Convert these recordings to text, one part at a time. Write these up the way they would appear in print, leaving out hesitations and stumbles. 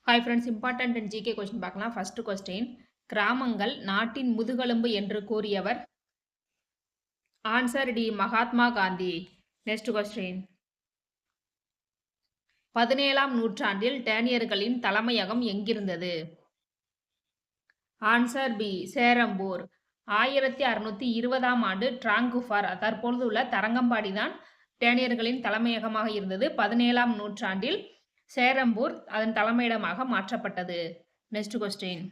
Hi friends, important and GK question பார்க்கலாம். First question. கிராமங்கள் நாட்டின் முதுகெலும்பு என்று கூறியவர்? Answer D. Mahatma Gandhi. Next question. 17ஆம் நூற்றாண்டில் டேனியர்களின் தலைமையகம் எங்கிருந்தது? Answer B. சேரம்பூர். 1620ஆம் ஆண்டு டிராங்குஃபார் தற்பொழுது உள்ள தரங்கம்பாடி தான் டேனியர்களின் தலைமையகமாக இருந்தது. 17ஆம் நூற்றாண்டில் சேரம்பூர் அதன் தலைமையிடமாக மாற்றப்பட்டது. Next question.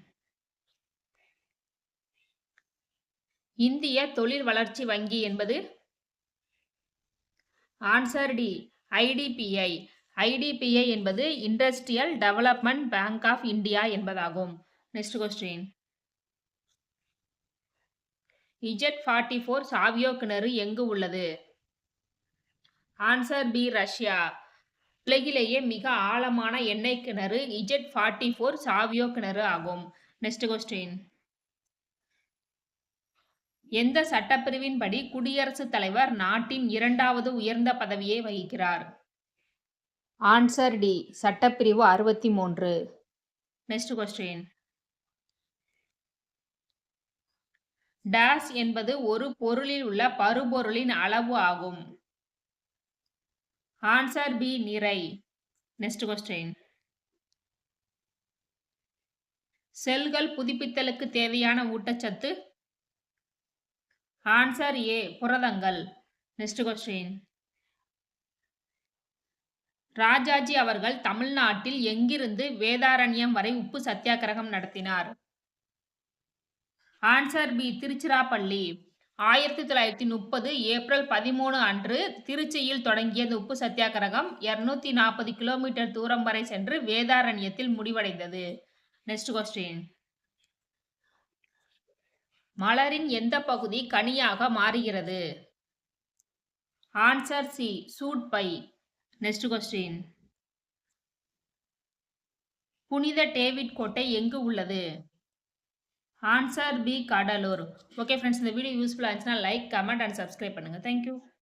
இந்திய தொழில் வளர்ச்சி வங்கி என்பது? Answer D. ஐடிபிஐ. ஐடிபிஐ என்பது industrial development bank of India என்பதாகும். Next question. Z44 சாவியோ கிணறு எங்கு உள்ளது? Answer B. ரஷ்யா. உலகிலேயே மிக ஆழமான எண்ணெய் கிணறு Z44 சாவியோ கிணறு ஆகும். Next question. எந்த சட்டப்பிரிவின்படி குடியரசுத் தலைவர் நாட்டின் 2வது உயர்ந்த பதவியை வகிக்கிறார்? Answer D. சட்டப்பிரிவு 63. Next question. டேஷ் என்பது ஒரு பொருளில் உள்ள பருப்பொருளின் அளவு ஆகும். Answer B. நிறை. Next question. செல்கள் புதுப்பித்தலுக்கு தேவையான ஊட்டச்சத்து? Answer A. புரதங்கள். Next question. ராஜாஜி அவர்கள் தமிழ்நாட்டில் எங்கிருந்து வேதாரண்யம் வரை உப்பு சத்தியாகிரகம் நடத்தினார்? Answer B. திருச்சிராப்பள்ளி. 1930 ஏப்ரல் 13 அன்று திருச்சியில் தொடங்கிய உப்பு சத்தியாகிரகம் 240 கிலோமீட்டர் தூரம் வரை சென்று வேதாரண்யத்தில் முடிவடைந்தது. Next question. மலரின் எந்த பகுதி கனியாக மாறுகிறது? Answer C. சூட் பை. Next question. புனித டேவிட் கோட்டை எங்கு உள்ளது? Answer B. Cuddalore. Okay friends, இந்த வீடியோ யூஸ்ஃபுல்லாக இருந்துச்சுன்னா லைக், கமெண்ட் அண்ட் சப்ஸ்கிரைப் பண்ணுங்கள். தேங்க்யூ.